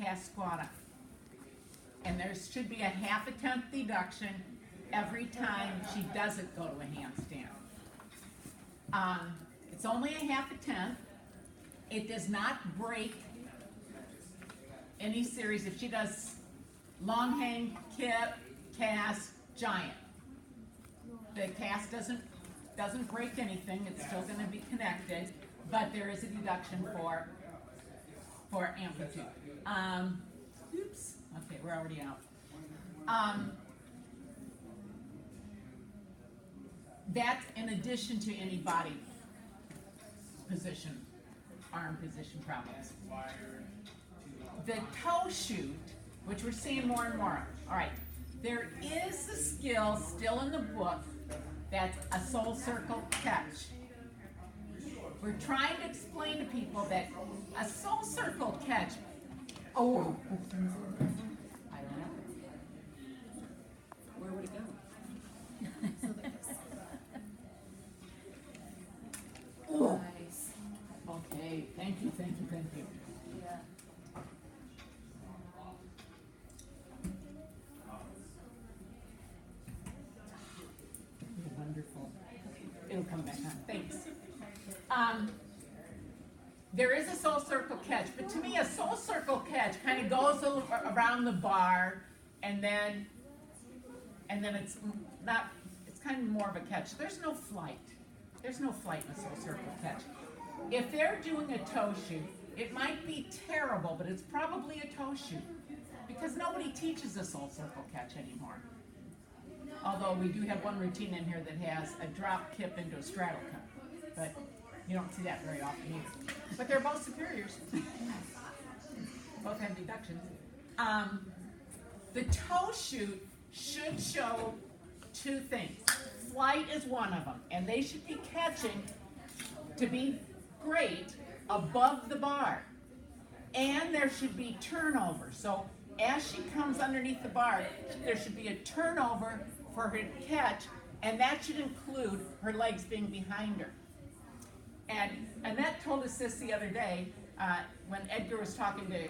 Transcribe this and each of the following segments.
cast squat up. And there should be a half a tenth deduction every time she doesn't go to a handstand. It's only a half a tenth. It does not break any series. If she does long hang, kip, cast, giant, the cast doesn't break anything. It's still going to be connected, but there is a deduction for amplitude. Oops. Okay, we're already out. That's in addition to any body position, arm position problems. The toe shoot, which we're seeing more and more of. All right, there is a skill still in the book that's a soul circle catch. We're trying to explain to people that a soul circle catch, I don't know. Where would it go? Oh. Nice. Okay, thank you. Yeah. Wonderful. It'll come back on. Thanks. There is a soul circle catch, but to me a soul circle catch kind of goes around the bar and then it's not, it's kind of more of a catch. There's no flight. There's no flight in a soul circle catch. If they're doing a toe shoot, it might be terrible, but it's probably a toe shoot because nobody teaches a soul circle catch anymore. Although we do have one routine in here that has a drop kip into a straddle cut, but you don't see that very often either. But they're both superiors. Both have deductions. The toe shoot should show two things. Flight is one of them, and they should be catching to be great above the bar. And there should be turnover. So as she comes underneath the bar, there should be a turnover for her to catch, and that should include her legs being behind her. And Annette told us this the other day when Edgar was talking to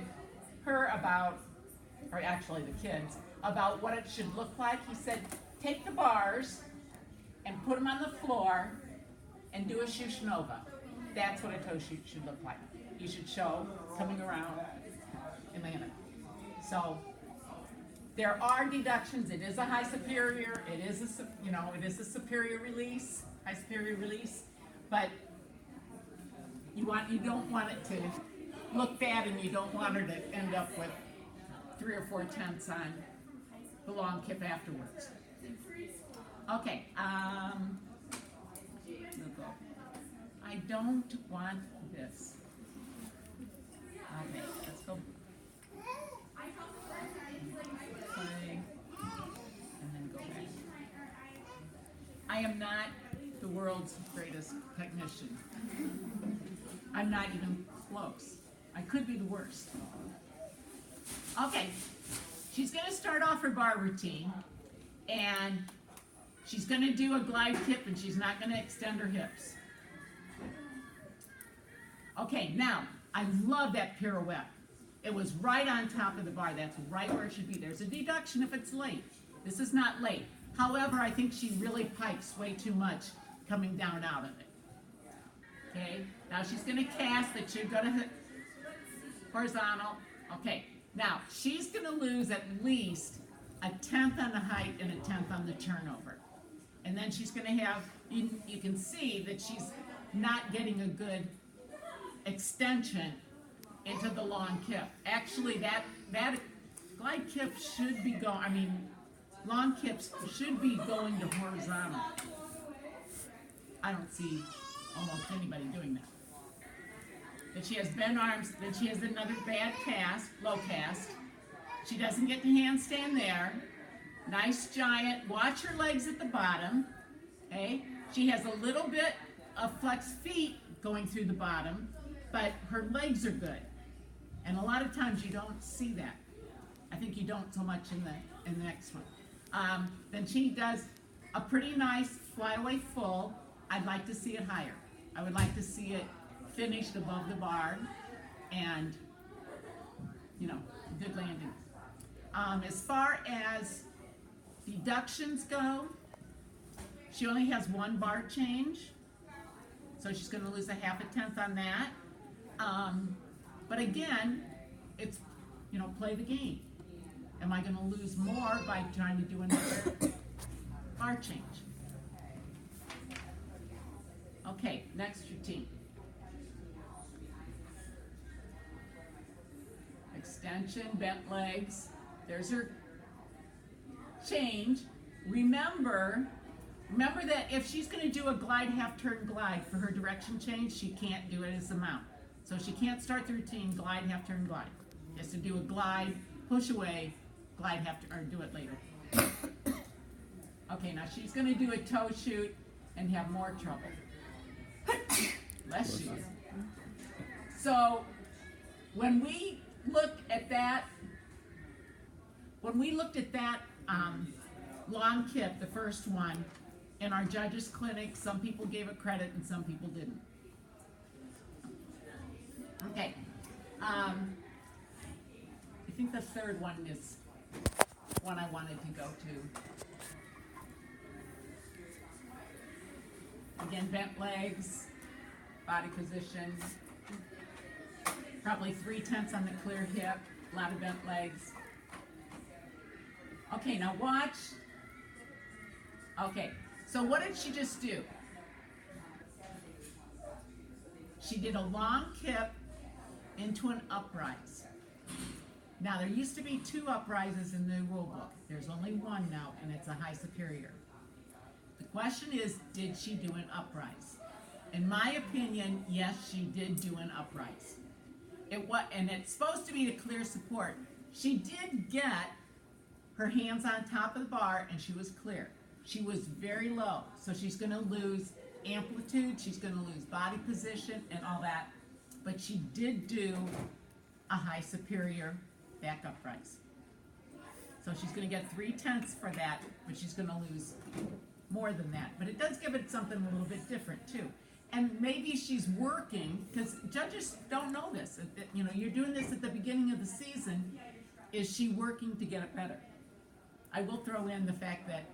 her about, or actually the kids, about what it should look like. He said, take the bars and put them on the floor and do a Shushnova. That's what a toe shoot should look like. You should show coming around and landing. So there are deductions. It is a high superior. It is a superior release, high superior release, but you don't want it to look bad, and you don't want her to end up with 3 or 4 tenths on the long kip afterwards. Okay, I don't want this. Okay, let's go. Play, and then go back. I am not the world's greatest technician. I'm not even close. I could be the worst. Okay, she's going to start off her bar routine, and she's going to do a glide kip, and she's not going to extend her hips. Okay, now, I love that pirouette. It was right on top of the bar. That's right where it should be. There's a deduction if it's late. This is not late. However, I think she really pipes way too much coming down out of it. Okay, now she's going to cast. It should go to horizontal. Okay, now she's going to lose at least a tenth on the height and a tenth on the turnover. And then she's going to have, you can see that she's not getting a good extension into the long kip. Actually, that glide kip should be going, long kips should be going to horizontal. I don't see almost anybody doing that. Then she has bent arms, then she has another bad cast, low cast. She doesn't get the handstand there. Nice giant, watch her legs at the bottom, okay? She has a little bit of flex feet going through the bottom, but her legs are good. And a lot of times you don't see that. I think you don't so much in the next one. Then she does a pretty nice flyaway full. I'd like to see it higher. I would like to see it finished above the bar and, As far as deductions go, she only has one bar change, so she's gonna lose a 0.5 on that. But again, it's, play the game. Am I gonna lose more by trying to do another bar change? Okay, next routine. Extension, bent legs. There's her change. Remember that if she's going to do a glide, half turn glide for her direction change, she can't do it as a mount. So she can't start the routine, glide, half turn glide. She has to do a glide, push away, glide, half turn, or do it later. Okay, now she's going to do a toe shoot and have more trouble. Less shoes. So when we looked at that long kip, the first one, in our judges clinic, some people gave it credit and some people didn't. Okay, I think the third one is one I wanted to go to. Again, bent legs, body position, probably 3/10 on the clear hip, a lot of bent legs. Okay, now watch. Okay, so what did she just do? She did a long kip into an uprise. Now, there used to be 2 uprises in the rule book. There's only one now, and it's a high superior. The question is, did she do an uprise? In my opinion, yes, she did do an uprise. And it's supposed to be to clear support. She did get her hands on top of the bar, and she was clear. She was very low, so she's going to lose amplitude, she's going to lose body position, and all that. But she did do a high superior back uprise. So she's going to get 3/10 for that, but she's going to lose more than that. But it does give it something a little bit different, too. And maybe she's working, because judges don't know this. You're doing this at the beginning of the season. Is she working to get it better? I will throw in the fact that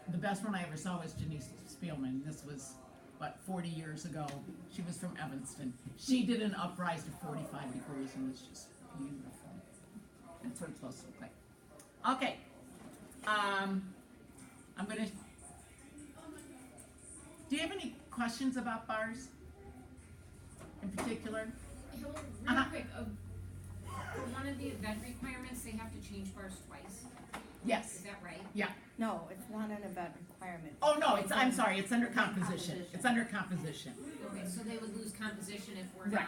the best one I ever saw was Janice Spielman. This was, 40 years ago. She was from Evanston. She did an uprise to 45 degrees and it was just beautiful. That's what it's supposed to look like. Okay. I'm going to... Do you have any questions about bars in particular? Real quick, one of the event requirements, they have to change bars twice. Yes. Is that right? Yeah. No, it's not an event requirement. Oh, no, I'm sorry, it's under composition. It's under composition. Okay, so they would lose composition if we're Right.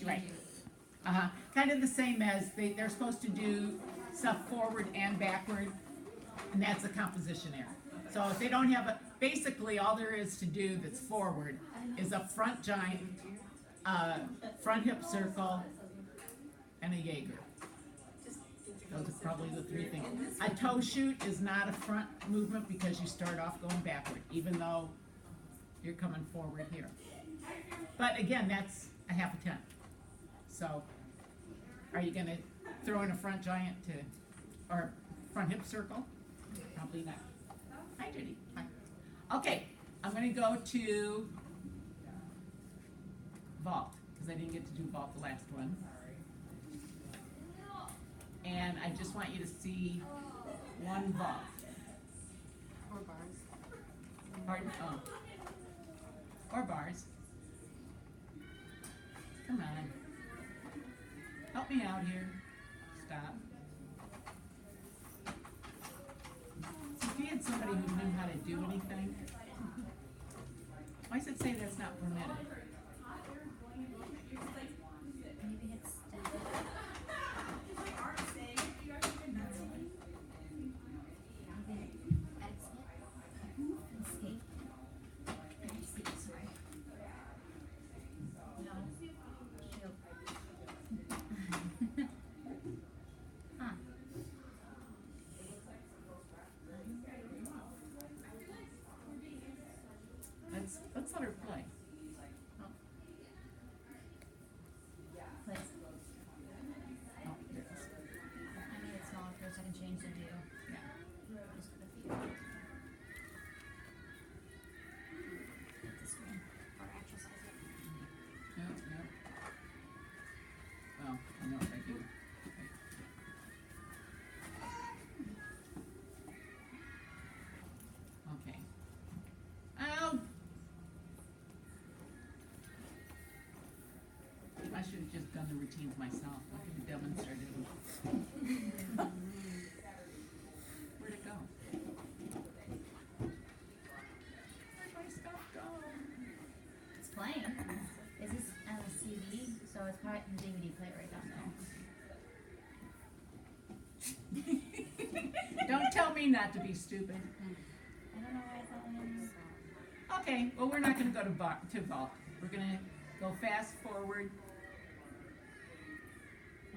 not Right. changing. Kind of the same as they're supposed to do stuff forward and backward, and that's a composition error. So if they don't have basically all there is to do that's forward is a front giant, front hip circle, and a Jaeger. Those are probably the 3 things. A toe shoot is not a front movement because you start off going backward, even though you're coming forward here. But again, that's a 0.5. So, are you gonna throw in a front giant or front hip circle? Probably not. Hi, Judy. Hi. Okay, I'm gonna go to vault, because I didn't get to do vault the last one. And I just want you to see one vault. Or bars. Pardon? Oh. Or bars. Come on. Help me out here. Stop. So if you had somebody who knew how to do anything, why does it say that's not permitted? Maybe it's Let's let her play. have just done the routines myself. I could have demonstrated them. Where'd it go? Where'd my stuff go? It's playing. Is this on a CD? So it's probably the DVD player right down there. Don't tell me not to be stupid. I don't know why it's not on. Okay, well, we're not gonna go to vault. We're gonna go fast forward.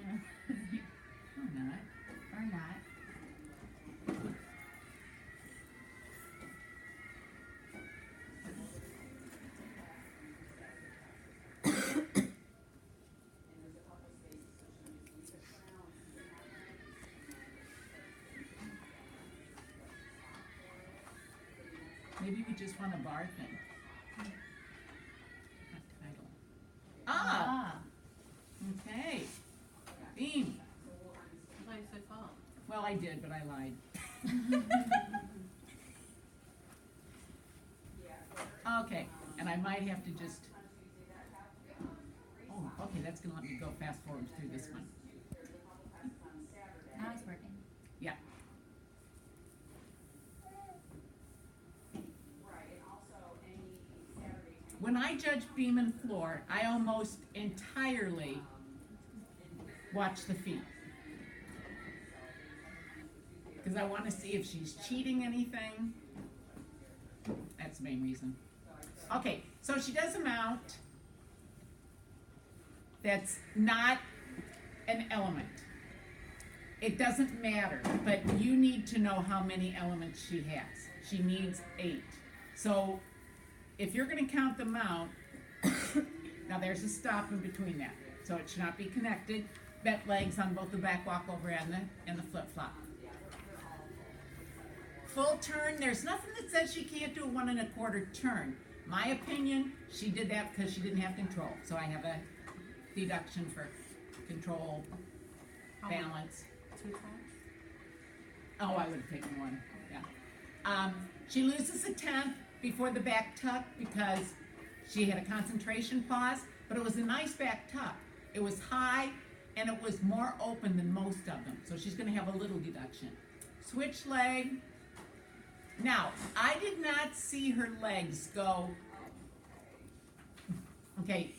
Or not. Or not. Maybe we just want a bar thing. Not title. Ah, okay. Beam. I said fall. Well, I did, but I lied. Okay, and I might have to just. Oh, okay, that's gonna let me go fast forward through this one. Now it's working. Yeah. When I judge beam and floor, I almost entirely watch the feet. Because I want to see if she's cheating anything. That's the main reason. Okay, so she does a mount that's not an element. It doesn't matter, but you need to know how many elements she has. She needs 8. So if you're going to count the mount, now there's a stop in between that, so it should not be connected. Bent legs on both the back walkover and the flip flop. Full turn, there's nothing that says she can't do a 1 1/4 turn. My opinion, she did that because she didn't have control. So I have a deduction for control, balance. 2 times? Oh, I would have taken 1, yeah. She loses a 10th before the back tuck because she had a concentration pause, but it was a nice back tuck. It was high and it was more open than most of them, so she's gonna have a little deduction. Switch leg. Now, I did not see her legs go, okay,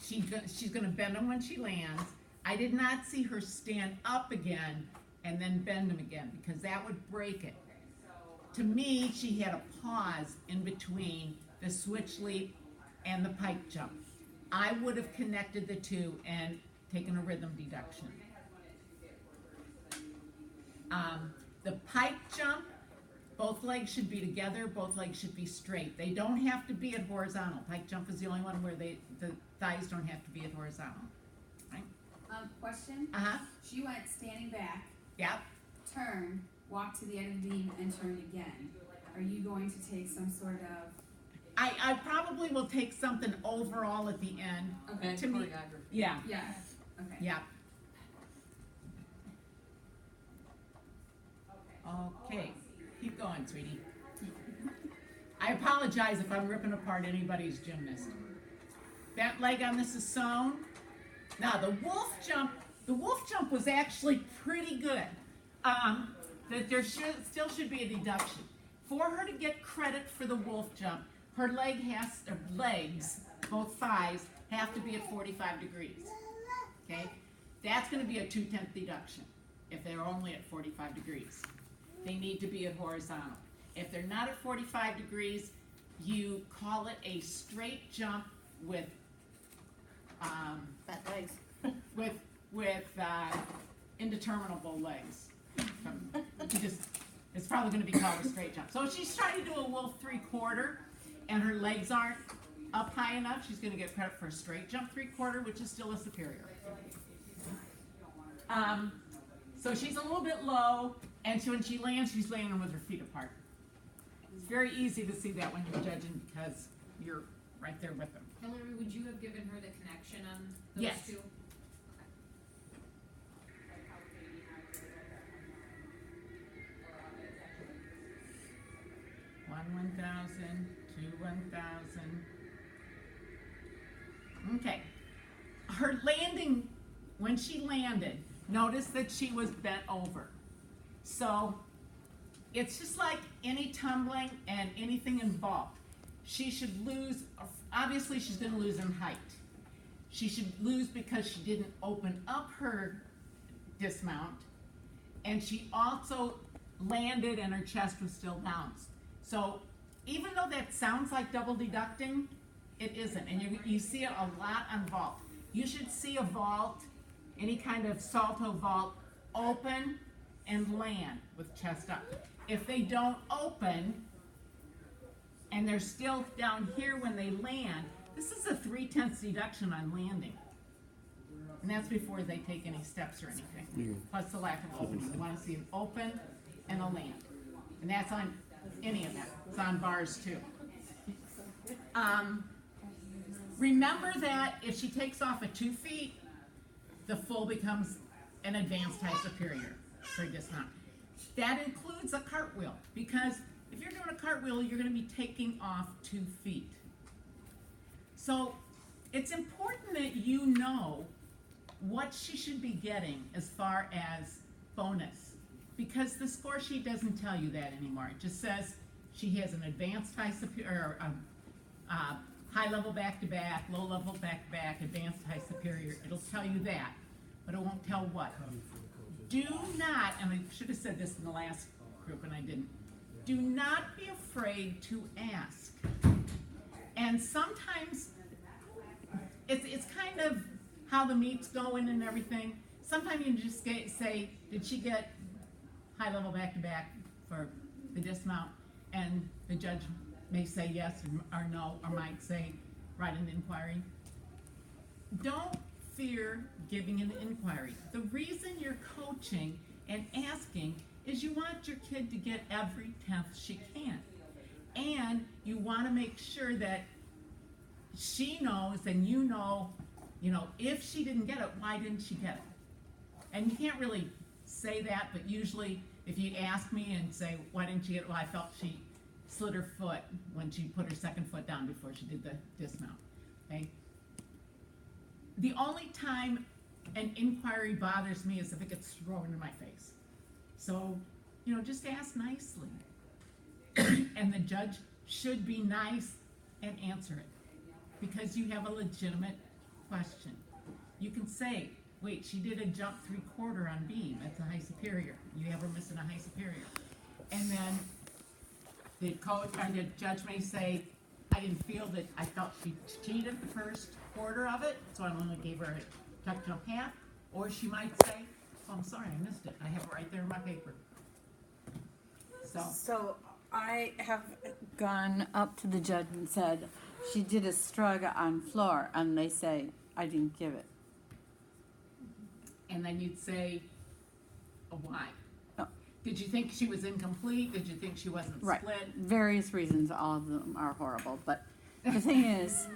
she's gonna bend them when she lands. I did not see her stand up again and then bend them again because that would break it. To me, she had a pause in between the switch leap and the pike jump. I would have connected the two and taken a rhythm deduction. The pike jump, both legs should be together, both legs should be straight. They don't have to be at horizontal. Pike jump is the only one where the thighs don't have to be at horizontal. Right? Question? Uh-huh. She went standing back, Yep. turn, walk to the end of the beam, and turn again. Are you going to take some sort of? I probably will take something overall at the end. Okay. To me, Choreography. yeah, Yes. Okay. yeah. Okay, keep going, sweetie. I apologize if I'm ripping apart anybody's gymnast. Bent leg on this is sewn. Now the wolf jump was actually pretty good. That there still should be a deduction. For her to get credit for the wolf jump, her legs, both thighs, have to be at 45 degrees. Okay? That's gonna be a 2/10 deduction if they're only at 45 degrees. They need to be at horizontal. If they're not at 45 degrees, you call it a straight jump with Bent legs. indeterminable legs. It's probably going to be called a straight jump. So if she's trying to do a wolf 3/4 and her legs aren't up high enough, she's going to get credit for a straight jump 3/4, which is still a superior. So she's a little bit low, and when she lands, she's landing with her feet apart. It's very easy to see that when you're judging because you're right there with them. Hilary, would you have given her the connection on those Yes. two? 1,000, 2,000. Okay. her landing, when she landed, notice that she was bent over. So it's just like any tumbling and anything involved. She should lose, obviously she's gonna lose in height. She should lose because she didn't open up her dismount, and she also landed and her chest was still down. So even though that sounds like double deducting, it isn't, and you see it a lot on vault. You should see a vault, any kind of salto vault, open and land with chest up. If they don't open, and they're still down here when they land, this is a 3/10 deduction on landing. And that's before they take any steps or anything, plus the lack of opening. You wanna see an open and a land. And that's on any of that, it's on bars too. Remember that if she takes off at 2 feet, the full becomes an advanced high superior for dismount. That includes a cartwheel, because if you're doing a cartwheel, you're gonna be taking off 2 feet. So it's important that you know what she should be getting as far as bonus, because the score sheet doesn't tell you that anymore. It just says she has an advanced high superior, high level back-to-back, low level back-to-back, advanced high superior. It'll tell you that, but it won't tell what. Do not, and I should have said this in the last group and I didn't, do not be afraid to ask. And sometimes it's kind of how the meet's going and everything. Sometimes you just say, did she get high level back-to-back for the dismount? And the judge may say yes or no, or might say, write an inquiry. Don't fear giving an inquiry. The reason you're coaching and asking is you want your kid to get every 10th she can. And you want to make sure that she knows and you know, if she didn't get it, why didn't she get it? And you can't really say that, but usually if you ask me and say, why didn't you get it? Well, I felt she slid her foot when she put her second foot down before she did the dismount, okay? The only time an inquiry bothers me is if it gets thrown in my face. So, just ask nicely. And the judge should be nice and answer it, because you have a legitimate question. You can say, wait, she did a jump 3/4 on beam. That's a high superior. You have her missing a high superior. And then the coach or the judge may say, I didn't feel that, I felt she cheated the first quarter of it, so I only gave her a tuck jump half. Or she might say, oh, I'm sorry, I missed it. I have it right there in my paper. So I have gone up to the judge and said, she did a strug on floor, and they say, I didn't give it. And then you'd say, oh, why? Oh. Did you think she was incomplete? Did you think she wasn't Right. split? Various reasons, all of them are horrible, but the thing is,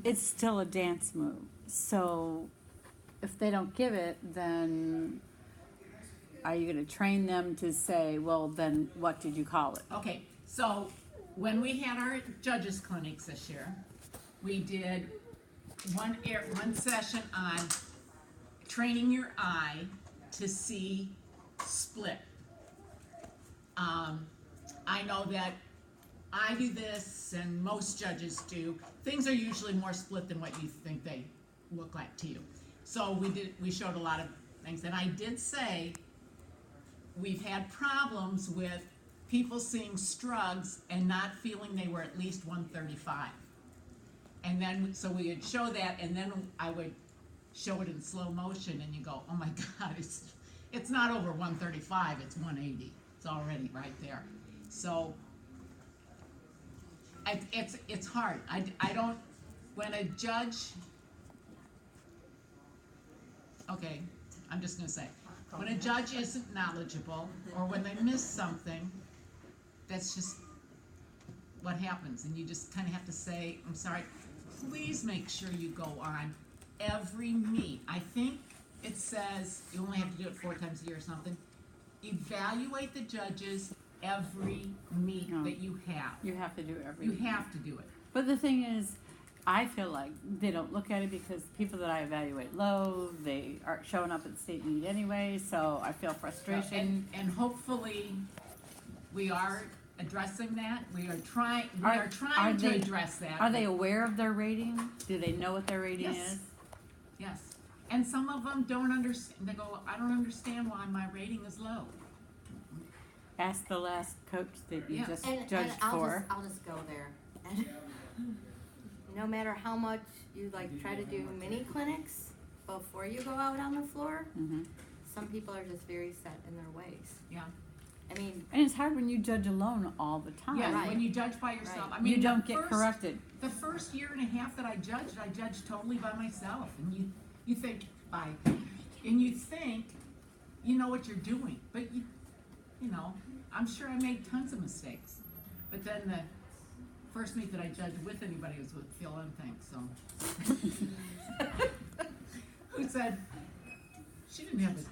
it's still a dance move. So if they don't give it, then are you going to train them to say, well, then what did you call it? Okay, so when we had our judges clinics this year, we did one session on training your eye to see split. I know that I do this and most judges do. Things are usually more split than what you think they look like to you. So we showed a lot of things, and I did say we've had problems with people seeing strugs and not feeling they were at least 135. And then, so we would show that, and then I would show it in slow motion, and you go, oh my God, it's not over 135, it's 180. It's already right there. So it's hard. I don't, when a judge, okay, I'm just gonna say, when a judge isn't knowledgeable, or when they miss something, that's just what happens, and you just kind of have to say, I'm sorry, please make sure you go on every meet. I think it says you only have to do it 4 times a year or something. Evaluate the judges every meet that you have. You have to do every You have to do it. But the thing is, I feel like they don't look at it because people that I evaluate low, they aren't showing up at state meet anyway, so I feel frustration. And hopefully, we are addressing that, we are trying Are to they- address that. Are they aware of their rating? Do they know what their rating Yes. is? Yes, and some of them don't understand, they go, I don't understand why my rating is low. Ask the last coach that you Yeah. just And judged for. I'll just go there. And no matter how much you like try to do mini clinics before you go out on the floor, Mhm. some people are just very set in their ways. Yeah. I mean, And it's hard when you judge alone all the time. Yeah, Right. when you judge by yourself, Right. I mean, You don't the get first- corrected. The first year and a half that I judged totally by myself, and you think, and you think, you know what you're doing, but you know, I'm sure I made tons of mistakes, but then the first meet that I judged with anybody was with Phil Unthink, so. Who said, she didn't have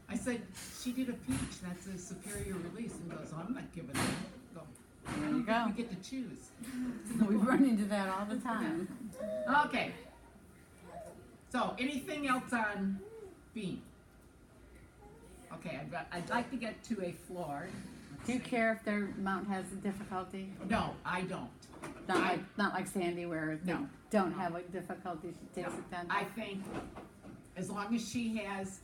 I said, she did a peach, that's a superior release, and goes, oh, I'm not giving that, go. There you go. We get to choose. We run into that all the time. Okay. So, anything else on beam? Okay, I'd like to get to a floor. Let's Do you see. care if their mount has a difficulty? No, I don't. Not like Sandy where they No. don't have a difficulty, she takes No, it down. I think as long as she has,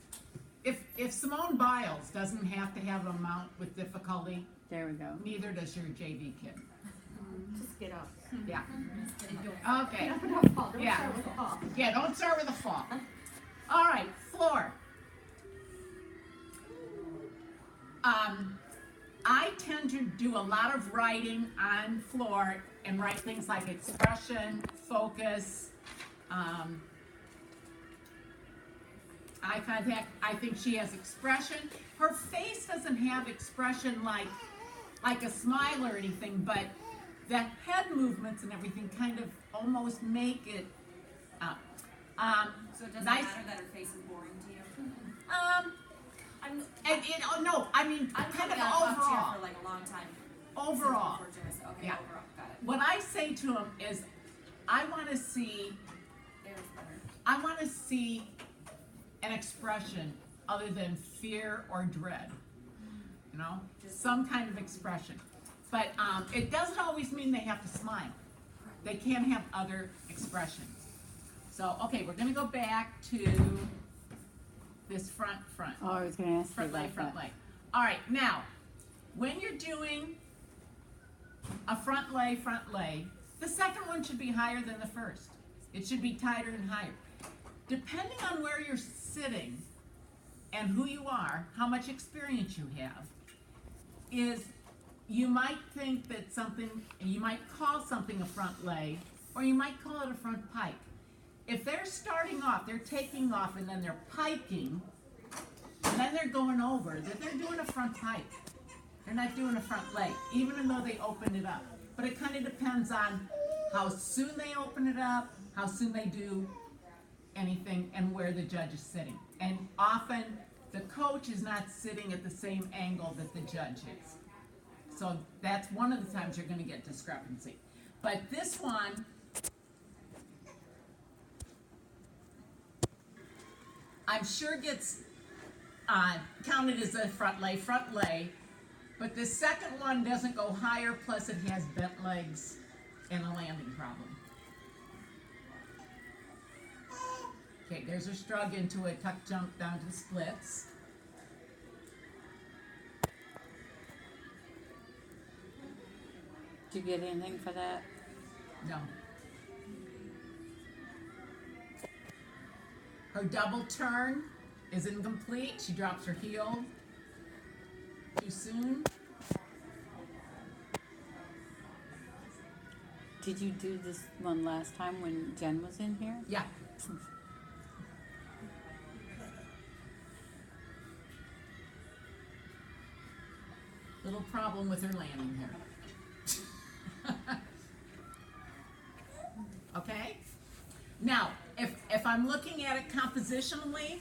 if Simone Biles doesn't have to have a mount with difficulty, There we go. neither does your JV kid. just get up. Yeah. Okay. Get up and have fun. Don't Yeah. start with the fall. Yeah, don't start with a fall. All right, floor. I tend to do a lot of writing on floor and write things like expression, focus, eye contact. I think she has expression. Her face doesn't have expression like a smile or anything, but the head movements and everything kind of almost make it up. So it doesn't Nice. matter that her face is boring to you? I'm, Oh no, I mean, I'm kind of coming on top overall. tier for like a long time. Overall. Okay, Yeah. overall, got it. What I say to him is, I want to see an expression other than fear or dread. You know, some kind of expression. But it doesn't always mean they have to smile. They can have other expressions. So, okay, we're going to go back to this front. Oh, I was gonna ask you Front about that. lay. All right, now, when you're doing a front lay, the second one should be higher than the first. It should be tighter and higher. Depending on where you're sitting and who you are, how much experience you have, is you might think that you might call something a front lay, or you might call it a front pike. If they're starting off, they're taking off and then they're piking, and then they're going over, then they're doing a front pike. They're not doing a front leg, even though they opened it up. But it kind of depends on how soon they open it up, how soon they do anything, and where the judge is sitting. And often, the coach is not sitting at the same angle that the judge is. So that's one of the times you're going to get discrepancy. But this one, I'm sure gets counted as a front lay, but the second one doesn't go higher, plus it has bent legs and a landing problem. Okay, there's her strug into a tuck jump down to the splits. Did you get anything for that? No. Her double turn is incomplete. She drops her heel too soon. Did you do this one last time when Jen was in here? Yeah. Little problem with her landing here. Okay? Now, if I'm looking at it compositionally,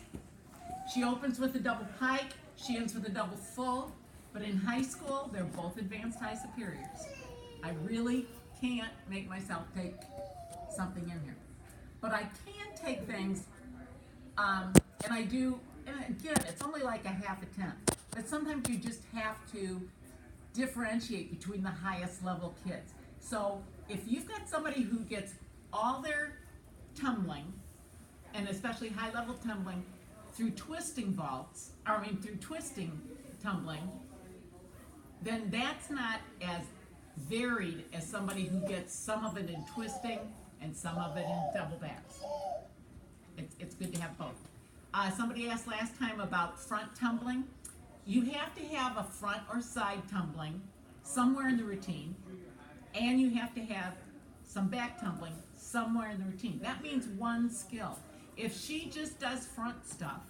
she opens with a double pike, she ends with a double full, but in high school, they're both advanced high superiors. I really can't make myself take something in here. But I can take things, and I do, and again, it's only like a half a tenth. But sometimes you just have to differentiate between the highest level kids. So if you've got somebody who gets all their tumbling, and especially high level tumbling, through twisting vaults, through twisting tumbling, then that's not as varied as somebody who gets some of it in twisting and some of it in double backs. It's good to have both. Somebody asked last time about front tumbling. You have to have a front or side tumbling somewhere in the routine, and you have to have some back tumbling somewhere in the routine. That means one skill. If she just does front stuff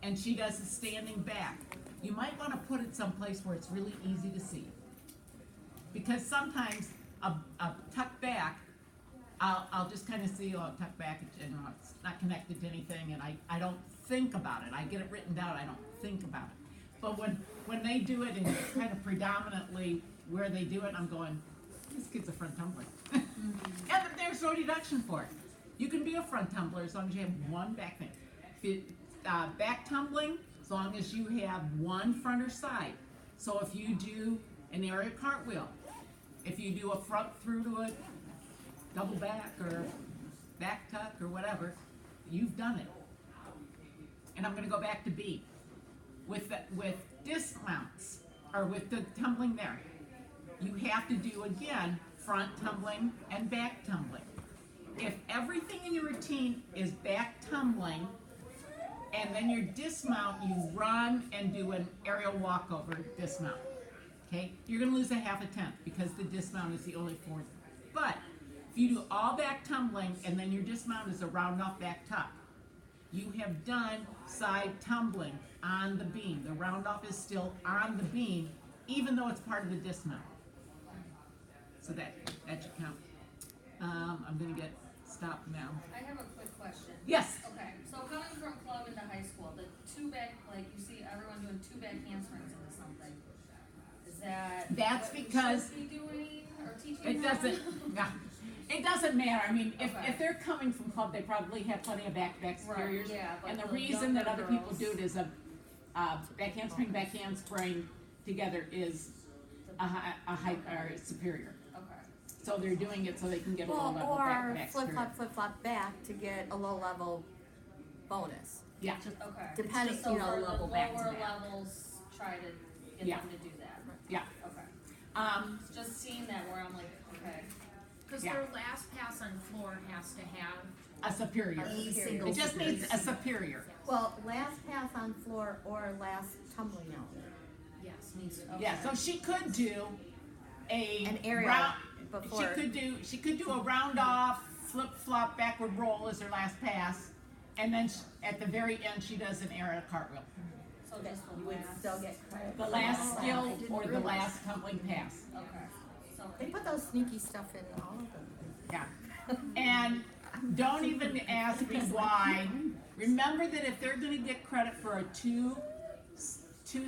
and she does a standing back, you might want to put it someplace where it's really easy to see. Because sometimes a tuck back, I'll just kind of see, tuck back, it's not connected to anything, and I don't think about it. I get it written down, I don't think about it. But when they do it, and it's kind of predominantly where they do it, I'm going, this kid's a front tumbler. And there's no deduction for it. You can be a front tumbler as long as you have one back thing. Back tumbling, as long as you have one front or side. So if you do an aerial cartwheel, if you do a front through to a double back or back tuck or whatever, you've done it. And I'm going to go back to B. With dismounts, or with the tumbling there, you have to do, again, front tumbling and back tumbling. If everything in your routine is back tumbling, and then your dismount, you run and do an aerial walkover dismount, okay? You're going to lose a half a tenth because the dismount is the only fourth. But if you do all back tumbling and then your dismount is a round off back tuck, you have done side tumbling on the beam. The round off is still on the beam, even though it's part of the dismount. So that should count. I'm going to get stopped now. I have a quick question. Yes. Okay, so coming from club into high school, the two back, like you see everyone doing two back handsprings into something. Is that That's what because we should be doing or teaching it them? doesn't. Yeah, it doesn't matter. I mean, Okay. if they're coming from club, they probably have plenty of back superiors. Right, yeah, but And the the reason that younger other people girls- do it is a back handspring together is a high or superior. Okay. So they're doing it so they can get a low Well, level or back flip superior. flop back to get a low level bonus. Yeah. Okay. Depending, So you know, for the level back to lower back. levels, try to get Yeah. them to do that. Yeah. Okay. Just seeing that where I'm like, okay. Cause Yeah. their last pass on floor has to have, A superior. A single It just superior. needs a superior. Well, last pass on floor or last tumbling out. yes, needs to. Yeah, so she could do An aerial round, before. she could do a round off, flip flop, backward roll as her last pass, and then at the very end she does an aerial cartwheel. So just the You would last. still get credit. The for last that. skill I didn't or the realize. last tumbling pass. Okay. So They put those sneaky stuff in all of them. Yeah. And don't even ask me why. Remember that if they're gonna get credit for a two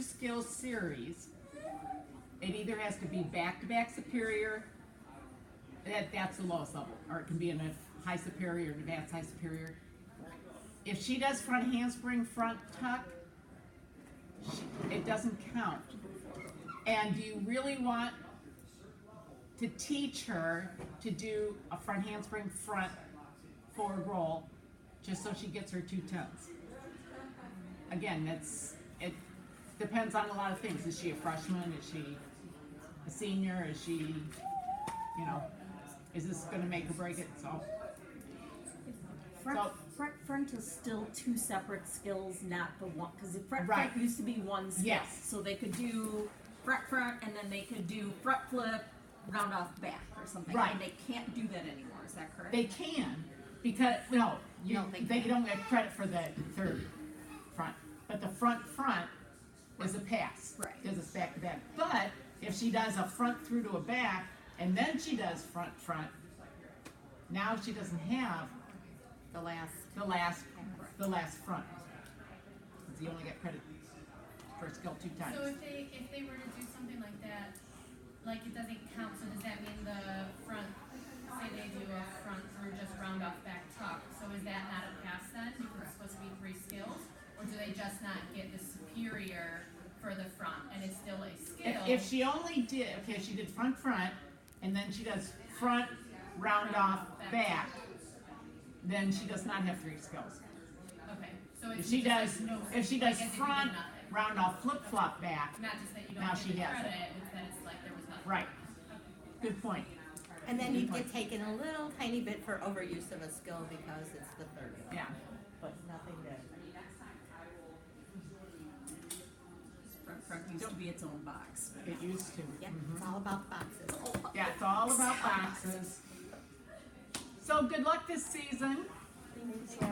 skill series, it either has to be back-to-back superior, that's the lowest level, or it can be in a high superior, advanced high superior. If she does front handspring, front tuck, it doesn't count. And do you really want to teach her to do a front handspring, front forward roll, just so she gets her 2/10? Again, it depends on a lot of things. Is she a freshman? Is she a senior? Is she, is this gonna make or break it? So, Front is still two separate skills, not the one, because the front Right. used to be one skill. Yes. So they could do front, and then they could do front flip, round off back or something. Right. And they can't do that anymore, is that correct? they can, because, no, You don't think they don't get credit for the third front. But the front is a pass. Right. Because it's back to back. But if she does a front through to a back, and then she does front, now she doesn't have The last. the last front. Because you only get credit for a skill 2 times. So if they were to do something like that, like it doesn't count, so does that mean the front say they do a front or just round off back tuck, so is that not a pass then, because it's supposed to be 3 skills? Or do they just not get the superior for the front, and it's still a skill? If she only did, okay, she did front, and then she does front, round off, back, then she does not have 3 skills. Okay, so If it's she just does, like no, if she like does as if you did front, nothing. round off, flip flop back, Not just that you Now don't she get the has it. credit, it's that it's like there was nothing. right. Good point. And then you get taken a little tiny bit for overuse of a skill because it's the third one. Yeah. But nothing to. Front used to be its own box. It used to. Yeah, it's all about boxes. Yeah, it's all about boxes. So good luck this season. Thank you.